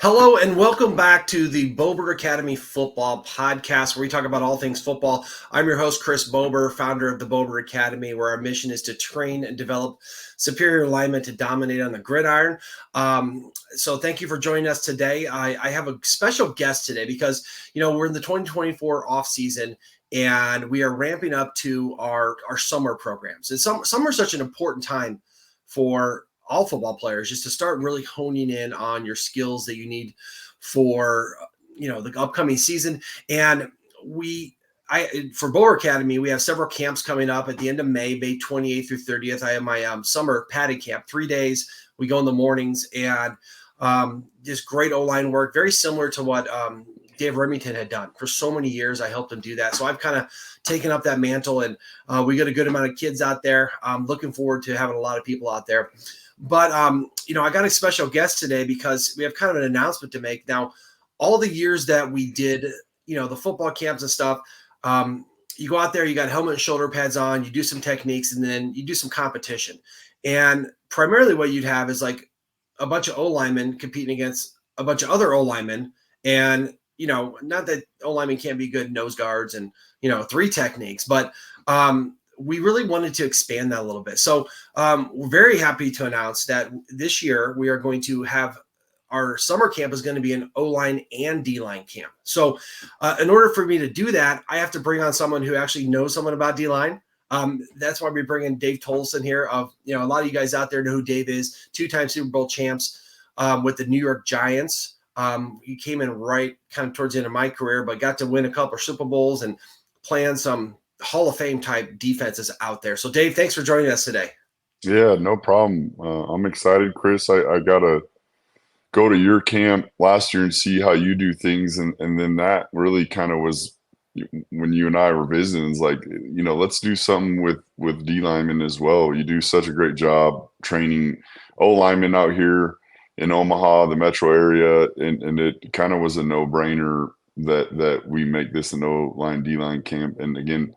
Hello and welcome back to the Bober Academy Football Podcast, where we talk about all things football. I'm your host, Chris Bober, founder of the Bober Academy, where our mission is to train and develop superior linemen to dominate on the gridiron. So thank you for joining us today. I have a special guest today because, we're in the 2024 off season and we are ramping up to our summer programs. And summer is such an important time for all football players, just to start really honing in on your skills that you need for the upcoming season. And for Bower Academy, we have several camps coming up at the end of May 28th through 30th. I have my summer padding camp, 3 days. We go in the mornings and just great O-line work, very similar to what Dave Remington had done for so many years. I helped him do that. So I've kind of taken up that mantle, and we got a good amount of kids out there. I'm looking forward to having a lot of people out there. But, I got a special guest today because we have kind of an announcement to make. Now, all the years that we did, the football camps and stuff, you go out there, you got helmet and shoulder pads on, you do some techniques, and then you do some competition. And primarily what you'd have is like a bunch of O-linemen competing against a bunch of other O-linemen. And, not that O-linemen can't be good nose guards and, 3 techniques, but we really wanted to expand that a little bit. So we're very happy to announce that this year we are going to have our summer camp is going to be an O-line and D-line camp. So in order for me to do that, I have to bring on someone who actually knows someone about D-line. That's why we bring in Dave Tollefson here. A lot of you guys out there know who Dave is, 2-time Super Bowl champs with the New York Giants. He came in right kind of towards the end of my career, but got to win a couple of Super Bowls and playing some Hall of Fame type defenses out there. So Dave, thanks for joining us today. Yeah, no problem. I'm excited, Chris. I got to go to your camp last year and see how you do things. And then that really kind of was when you and I were visiting, it's like, let's do something with D linemen as well. You do such a great job training O linemen out here in Omaha, the metro area. And it kind of was a no brainer that we make this an O line, D line camp. And again,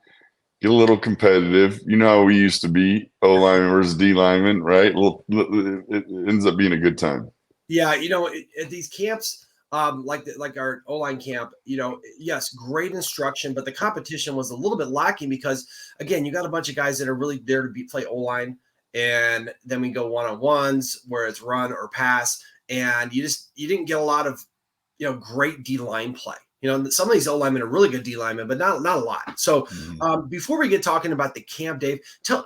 get a little competitive. You know how we used to be, O lineman versus D lineman, right? It ends up being a good time. Yeah, at these camps, like our O-line camp, yes, great instruction, but the competition was a little bit lacking because, again, you got a bunch of guys that are really there to play O-line, and then we go one-on-ones where it's run or pass, and you didn't get a lot of, great D-line play. Some of these O-linemen are really good D linemen, but not a lot. So before we get talking about the camp, Dave,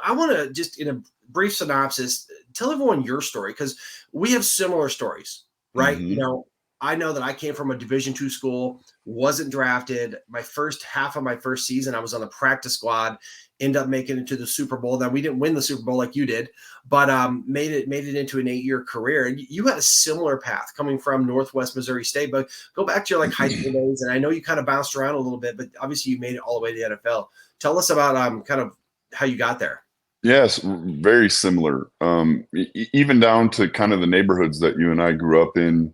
I want to just in a brief synopsis, tell everyone your story because we have similar stories, right? Mm-hmm. I know that I came from a Division II school, wasn't drafted. My first half of my first season, I was on the practice squad, ended up making it to the Super Bowl. Now we didn't win the Super Bowl like you did, but made it into an 8-year career. And you had a similar path coming from Northwest Missouri State. But go back to your high school days, and I know you kind of bounced around a little bit, but obviously you made it all the way to the NFL. Tell us about kind of how you got there. Yes, very similar. Even down to kind of the neighborhoods that you and I grew up in,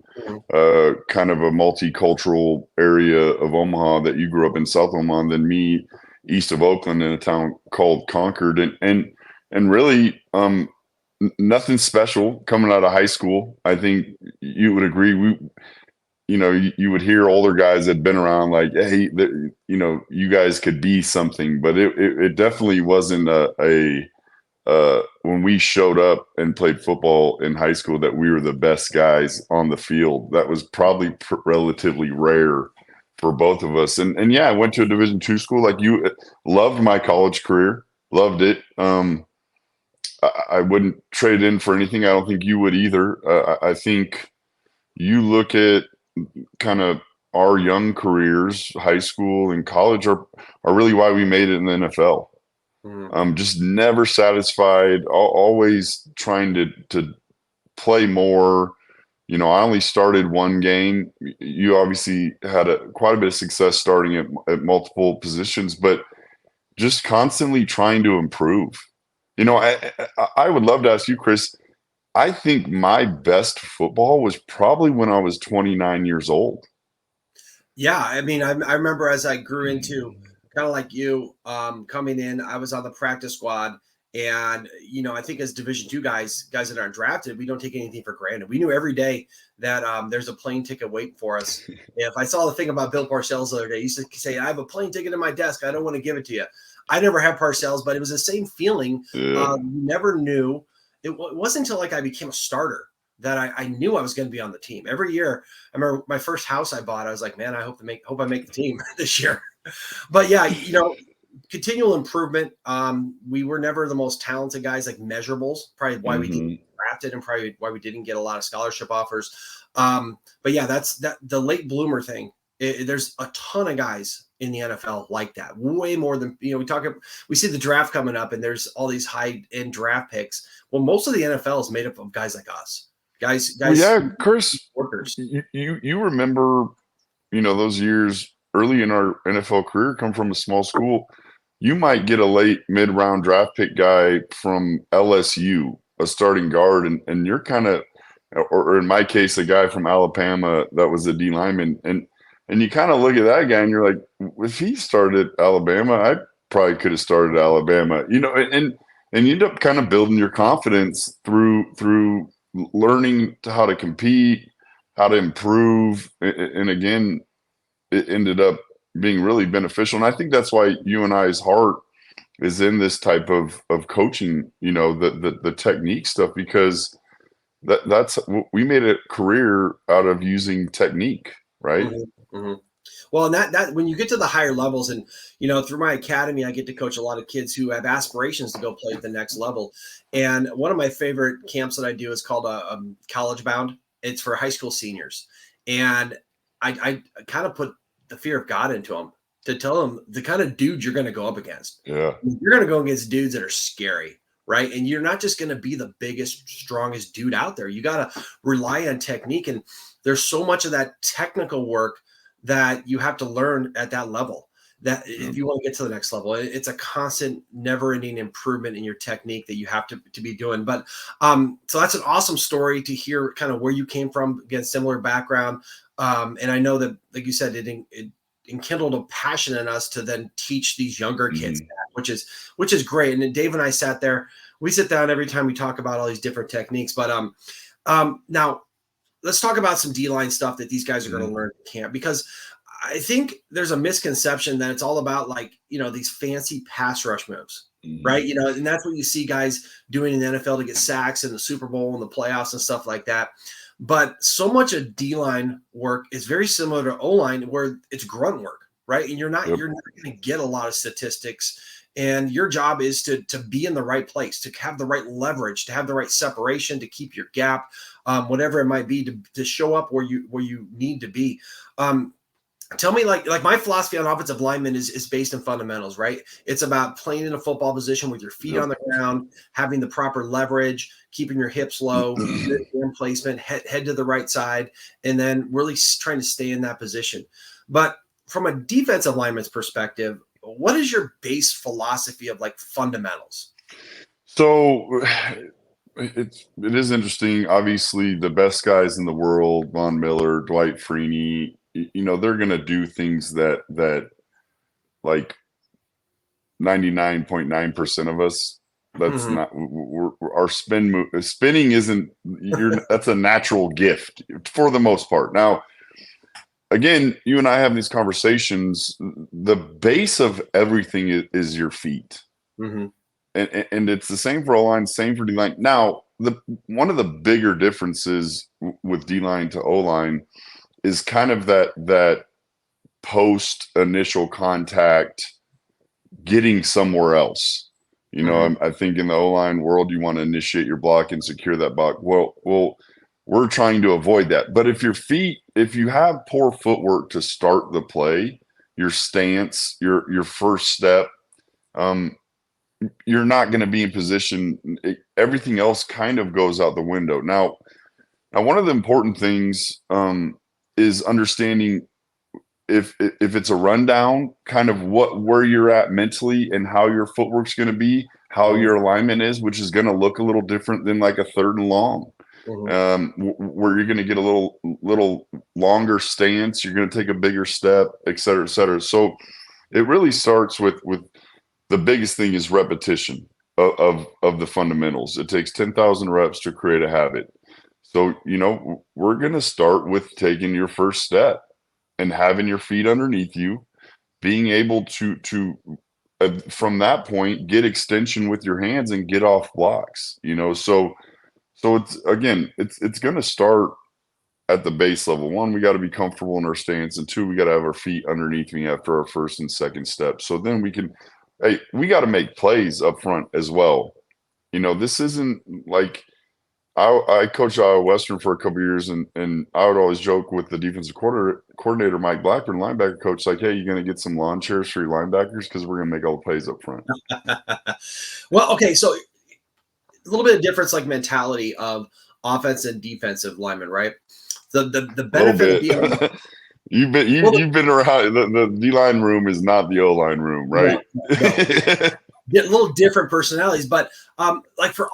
kind of a multicultural area of Omaha that you grew up in, South Omaha, and then me east of Oakland in a town called Concord, and really nothing special coming out of high school. I think you would agree. You would hear older guys that had been around like, hey, you guys could be something, but it definitely wasn't when we showed up and played football in high school that we were the best guys on the field. That was probably relatively rare for both of us. And yeah, I went to a Division II school like you. Loved my college career, loved it. I wouldn't trade in for anything. I don't think you would either. I think you look at kind of our young careers, high school and college are really why we made it in the NFL. I'm just never satisfied, always trying to play more. I only started one game. You obviously had quite a bit of success starting at multiple positions, but just constantly trying to improve. I would love to ask you, Chris, I think my best football was probably when I was 29 years old. Yeah, I mean, I remember as I grew into kind of like you coming in, I was on the practice squad, And, I think as Division II guys that aren't drafted, we don't take anything for granted. We knew every day that there's a plane ticket waiting for us. If I saw the thing about Bill Parcells the other day, he used to say, I have a plane ticket in my desk. I don't want to give it to you. I never had Parcells, but it was the same feeling. Yeah. You never knew. It wasn't until I became a starter that I knew I was going to be on the team. Every year, I remember my first house I bought, I was like, man, I hope I make the team this year. But yeah, continual improvement. We were never the most talented guys, like measurables, probably why we didn't get drafted and probably why we didn't get a lot of scholarship offers. But yeah, that's the late bloomer thing. There's a ton of guys in the NFL like that, way more than, we see the draft coming up and there's all these high end draft picks. Well, most of the NFL is made up of guys like us, guys. Well, yeah, Chris, workers. You remember, those years early in our NFL career, come from a small school. You might get a late mid-round draft pick guy from LSU, a starting guard, and you're kind of, or in my case, a guy from Alabama that was a D lineman, and you kind of look at that guy and you're like, if he started at Alabama, I probably could have started at Alabama, and you end up kind of building your confidence through learning how to compete, how to improve, and again, it ended up being really beneficial. And I think that's why you and I's heart is in this type of coaching, the technique stuff, because that's we made a career out of using technique, right? Mm-hmm. Mm-hmm. Well, and that when you get to the higher levels, and through my academy, I get to coach a lot of kids who have aspirations to go play at the next level. And one of my favorite camps that I do is called a College Bound. It's for high school seniors, and I kind of put the fear of God into them to tell them the kind of dudes you're going to go up against. Yeah, you're going to go against dudes that are scary, right? And you're not just going to be the biggest, strongest dude out there. You got to rely on technique, and there's so much of that technical work that you have to learn at that level, that if you want to get to the next level, it's a constant, never-ending improvement in your technique that you have to be doing. But so that's an awesome story to hear, kind of where you came from, again, similar background. And I know that, like you said, it enkindled a passion in us to then teach these younger kids, which is great. And then Dave and I sat there. We sit down every time we talk about all these different techniques. But now let's talk about some D-line stuff that these guys are going to learn at camp, because I think there's a misconception that it's all about, like, these fancy pass rush moves, right? And that's what you see guys doing in the NFL to get sacks in the Super Bowl and the playoffs and stuff like that. But so much of D-line work is very similar to O-line, where it's grunt work, right? And you're not going to get a lot of statistics. And your job is to be in the right place, to have the right leverage, to have the right separation, to keep your gap, whatever it might be, to show up where you need to be. Tell me, like my philosophy on offensive linemen is based in fundamentals, right? It's about playing in a football position with your feet on the ground, having the proper leverage, keeping your hips low, good hand placement, head to the right side, and then really trying to stay in that position. But from a defensive lineman's perspective, what is your base philosophy of, like, fundamentals? So it is interesting. Obviously, the best guys in the world, Von Miller, Dwight Freeney, they're going to do things that like 99.9% of us, that's not, our spinning isn't, that's a natural gift for the most part. Now, again, you and I having these conversations, the base of everything is your feet. And it's the same for O-line, same for D-line. Now, one of the bigger differences with D-line to O-line is kind of that post initial contact getting somewhere else. I think in the O-line world, you want to initiate your block and secure that block. Well, we're trying to avoid that. But if you have poor footwork to start the play, your stance, your first step, you're not going to be in position. Everything else kind of goes out the window. Now one of the important things is understanding if it's a rundown, kind of where you're at mentally and how your footwork's going to be, how your alignment is, which is going to look a little different than like a third and long, where you're going to get a little longer stance, you're going to take a bigger step, et cetera, et cetera. So it really starts with the biggest thing is repetition. of the fundamentals. It takes 10,000 reps to create a habit. So, we're going to start with taking your first step and having your feet underneath you, being able to from that point, get extension with your hands and get off blocks, so it's going to start at the base level. One, we got to be comfortable in our stance, and two, we got to have our feet underneath me after our first and second step. So then we got to make plays up front as well. This isn't like I coached Iowa Western for a couple of years, and I would always joke with the defensive coordinator Mike Blackburn, linebacker coach, like, "Hey, you're going to get some lawn chairs for your linebackers because we're going to make all the plays up front." Well, okay, so a little bit of difference, like mentality of offense and defensive linemen, right? The benefit of being you've been around the D line room is not the O line room, right? No. A little different personalities, but like for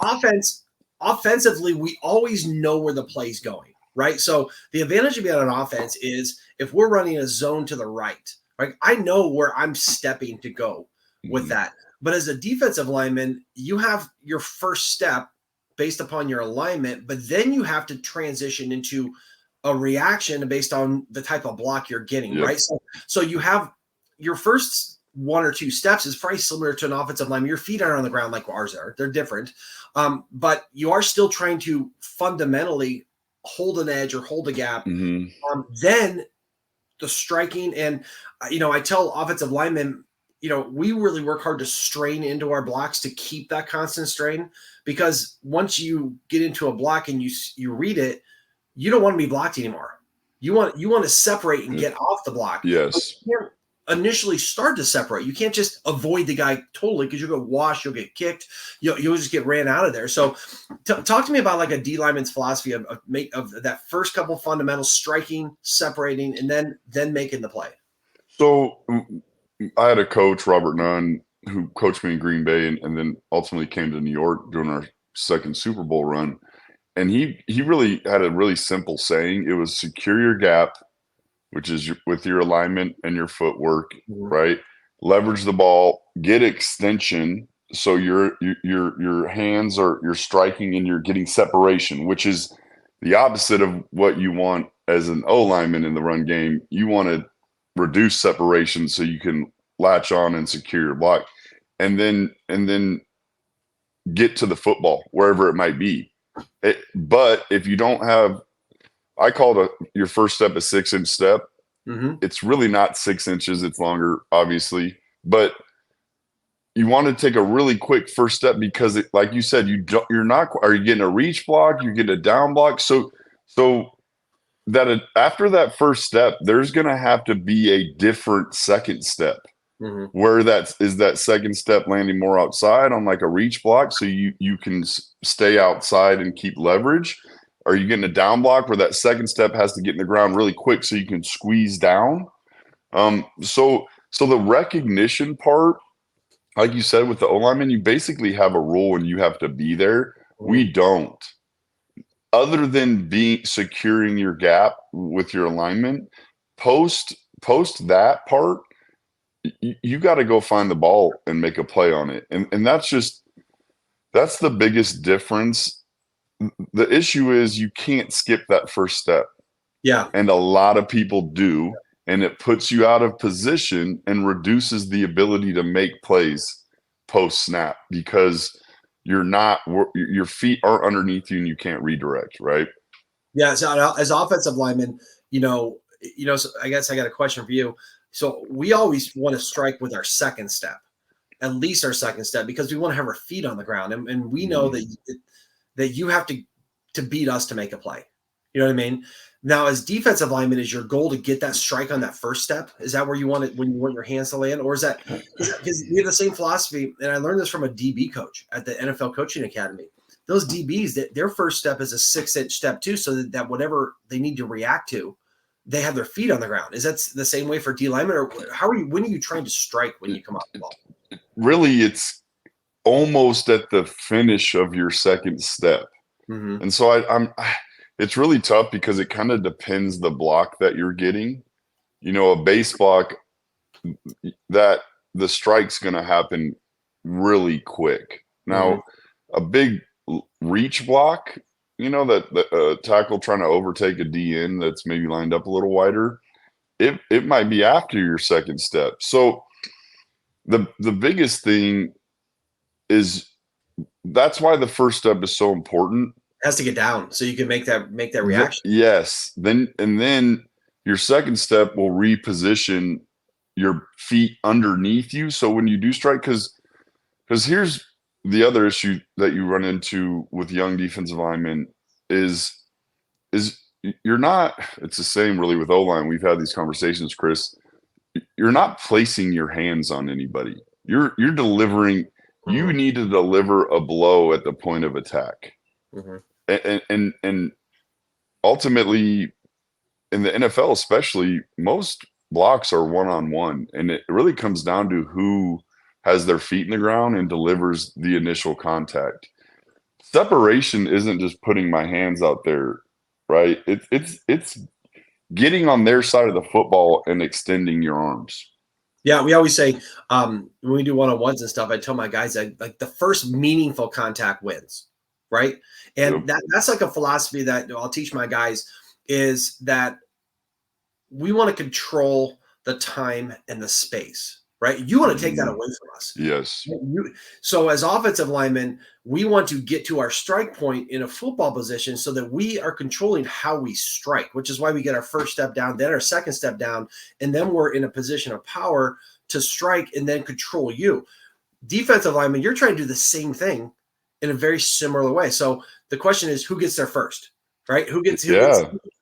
offensively, we always know where the play's going, right? So the advantage of being on offense is if we're running a zone to the right, I know where I'm stepping to go with that. But as a defensive lineman, you have your first step based upon your alignment, but then you have to transition into a reaction based on the type of block you're getting, right? So you have your first one or two steps is very similar to an offensive lineman. Your feet aren't on the ground like ours are. They're different. But you are still trying to fundamentally hold an edge or hold a gap. Then the striking and, I tell offensive linemen, we really work hard to strain into our blocks to keep that constant strain, because once you get into a block and you read it, you don't want to be blocked anymore. You want to separate and get off the block. Yes. You can't initially start to separate. You can't just avoid the guy totally, because you'll get washed, you'll get kicked, you'll just get ran out of there. So talk to me about like a D lineman's philosophy of that first couple fundamentals, striking, separating, and then making the play. So I had a coach, Robert Nunn, who coached me in Green Bay and then ultimately came to New York during our second Super Bowl run. And he really had a really simple saying. It was secure your gap, which is with your alignment and your footwork, right? Leverage the ball, get extension. So your hands you're striking and you're getting separation, which is the opposite of what you want as an O lineman in the run game. You want to reduce separation so you can latch on and secure your block, and then get to the football wherever it might be. But if you don't have, I call your first step a 6-inch step. It's really not 6 inches. It's longer, obviously, but you want to take a really quick first step because like you said, are you getting a reach block? You're getting a down block. So that after that first step, there's going to have to be a different second step. Where is that second step landing more outside on like a reach block so you can stay outside and keep leverage? Are you getting a down block where that second step has to get in the ground really quick so you can squeeze down? So the recognition part, like you said with the O-lineman, you basically have a rule and you have to be there. We don't. Other than securing your gap with your alignment, post that part, you got to go find the ball and make a play on it. And that's the biggest difference. The issue is you can't skip that first step. Yeah. And a lot of people do, and it puts you out of position and reduces the ability to make plays post snap because your feet are underneath you and you can't redirect, right? Yeah. So as offensive linemen, so I guess I got a question for you. So we always want to strike with our second step, at least our second step, because we want to have our feet on the ground. And we know that you have to beat us to make a play. You know what I mean? Now, as defensive lineman, is your goal to get that strike on that first step? Is that where you want it when you want your hands to land? Or is that because we have the same philosophy? And I learned this from a DB coach at the NFL Coaching Academy. Those DBs, their first step is a 6-inch step too, so that whatever they need to react to, they have their feet on the ground. Is that the same way for D linemen, or when are you trying to strike when you come off the ball? Really, it's almost at the finish of your second step. And so it's really tough because it kind of depends the block that you're getting. A base block, that the strike's going to happen really quick. Now, a big reach block, that tackle trying to overtake a DN that's maybe lined up a little wider, it might be after your second step. So the biggest thing is that's why the first step is so important. It has to get down so you can make that reaction. Yes. Then your second step will reposition your feet underneath you. So when you do strike, because here's the other issue that you run into with young defensive linemen is you're not, it's the same really with O-line. We've had these conversations, Chris. You're not placing your hands on anybody. You're delivering. You need to deliver a blow at the point of attack. And ultimately, in the NFL especially, most blocks are one-on-one, and it really comes down to who has their feet in the ground and delivers the initial contact. Separation isn't just putting my hands out there, right? It's getting on their side of the football and extending your arms. Yeah, we always say when we do one-on-ones and stuff, I tell my guys that like the first meaningful contact wins, right? And that's like a philosophy that I'll teach my guys is that we want to control the time and the space, right? You want to take that away from us. Yes. So as offensive linemen, we want to get to our strike point in a football position so that we are controlling how we strike, which is why we get our first step down, then our second step down, and then we're in a position of power to strike and then control you. Defensive linemen, you're trying to do the same thing in a very similar way. So the question is, who gets there first, right? Who gets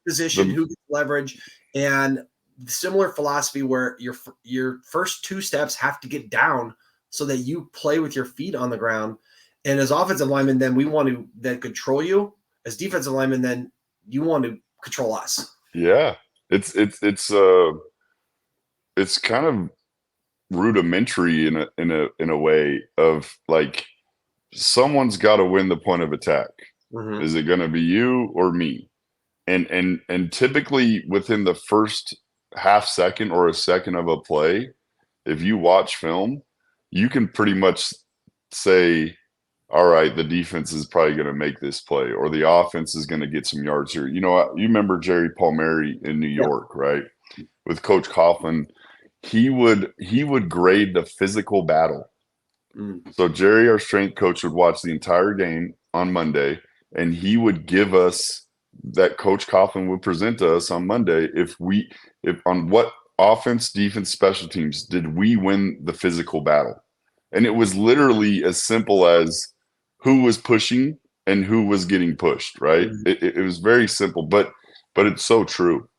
position, who gets leverage, and similar philosophy where your first two steps have to get down so that you play with your feet on the ground. And as offensive linemen, then we want to then control you. As defensive linemen, then you want to control us. Yeah, it's kind of rudimentary in a way of like someone's got to win the point of attack. Is it going to be you or me? And typically within the first half second or a second of a play, if you watch film, you can pretty much say, all right, the defense is probably going to make this play, or the offense is going to get some yards here. You remember Jerry Palmieri in New York, right? With Coach Coughlin, he would grade the physical battle. So Jerry, our strength coach, would watch the entire game on Monday, and he would give us that Coach Coughlin would present to us on Monday if on what offense, defense, special teams did we win the physical battle. And it was literally as simple as who was pushing and who was getting pushed, right? It was very simple, but it's so true.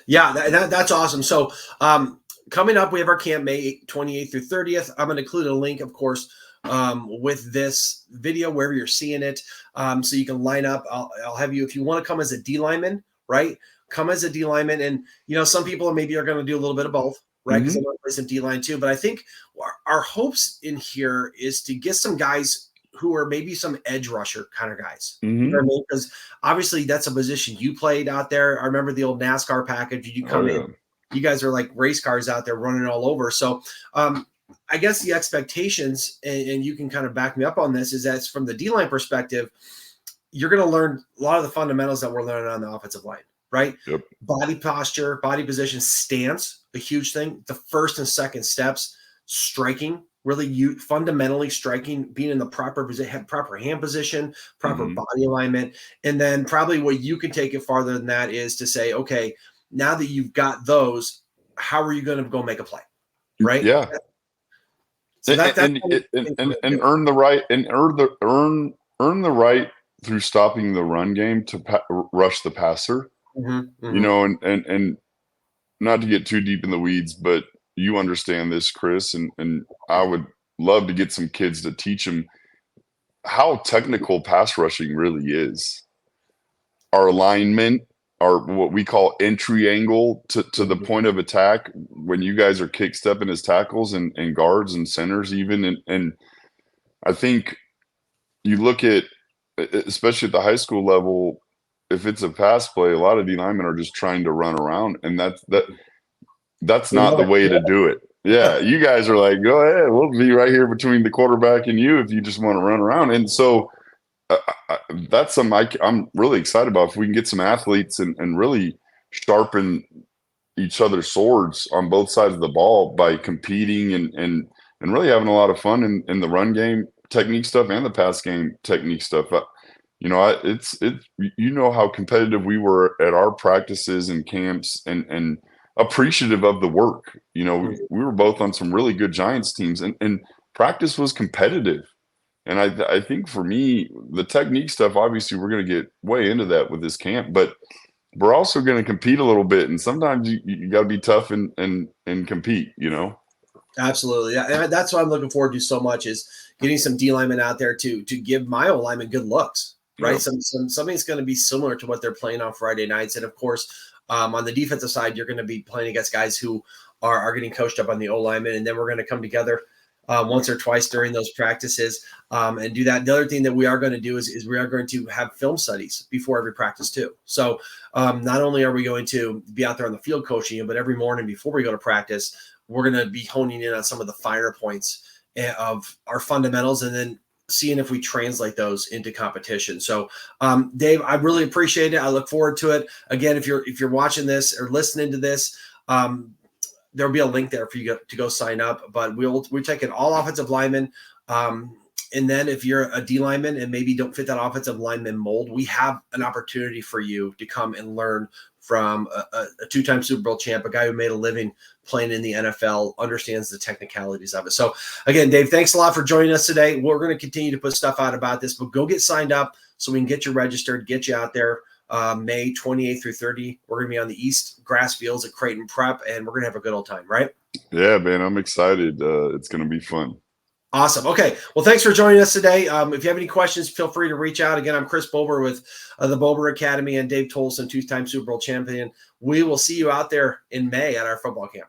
Yeah, that's awesome. So coming up, we have our camp May 28th through 30th. I'm going to include a link, of course, with this video, wherever you're seeing it. So you can line up. I'll have you, if you want to come as a D lineman, right? Come as a D lineman. And, some people maybe are going to do a little bit of both, right? Because they want to play some D line too. But I think our hopes in here is to get some guys who are maybe some edge rusher kind of guys. You know what I mean? Because obviously that's a position you played out there. I remember the old NASCAR package. You come in, you guys are like race cars out there running all over. So I guess the expectations, and you can kind of back me up on this, is that from the D-line perspective, you're going to learn a lot of the fundamentals that we're learning on the offensive line, right? Yep. Body posture, body position, stance, a huge thing. The first and second steps, striking, really fundamentally striking, being in the proper position, proper hand position, proper body alignment. And then probably what you can take it farther than that is to say, okay, now that you've got those, how are you going to go make a play? Right? Yeah. So and earn the right and earn the right through stopping the run game to rush the passer. And not to get too deep in the weeds, but you understand this, Chris, and I would love to get some kids to teach them how technical pass rushing really is. Our alignment, our what we call entry angle to the point of attack when you guys are kick stepping as tackles and guards and centers even. And I think you look at, especially at the high school level, if it's a pass play, a lot of D linemen are just trying to run around, and that's not the way to do it. Yeah, you guys are like, go ahead. We'll be right here between the quarterback and you if you just want to run around. And so that's something I'm really excited about. If we can get some athletes and really sharpen each other's swords on both sides of the ball by competing and really having a lot of fun in the run game technique stuff and the pass game technique stuff. It's you know how competitive we were at our practices and camps and appreciative of the work. We were both on some really good Giants teams and practice was competitive. And I think for me, the technique stuff, obviously we're going to get way into that with this camp, but we're also going to compete a little bit. And sometimes you got to be tough and compete. Absolutely. Yeah, and that's what I'm looking forward to so much is getting some D linemen out there to give my O linemen good looks, right? Yep. Something's going to be similar to what they're playing on Friday nights. And of course, on the defensive side, you're going to be playing against guys who are getting coached up on the O linemen. And then we're going to come together once or twice during those practices and do that. The other thing that we are going to do is we are going to have film studies before every practice too. So not only are we going to be out there on the field coaching you, but every morning before we go to practice, we're going to be honing in on some of the finer points of our fundamentals and then seeing if we translate those into competition. So Dave, I really appreciate it. I look forward to it. Again, if you're watching this or listening to this, there'll be a link there for you to go sign up, but we're taking all offensive linemen. And then if you're a D lineman and maybe don't fit that offensive lineman mold, we have an opportunity for you to come and learn from a two-time Super Bowl champ, a guy who made a living playing in the NFL, understands the technicalities of it. So again, Dave, thanks a lot for joining us today. We're going to continue to put stuff out about this, but go get signed up so we can get you registered, get you out there. May 28th through 30. We're going to be on the East grass fields at Creighton Prep, and we're going to have a good old time, right? Yeah, man, I'm excited. It's going to be fun. Awesome. Okay. Well, thanks for joining us today. If you have any questions, feel free to reach out. Again, I'm Chris Bober with the Bober Academy and Dave Tollefson, two-time Super Bowl champion. We will see you out there in May at our football camp.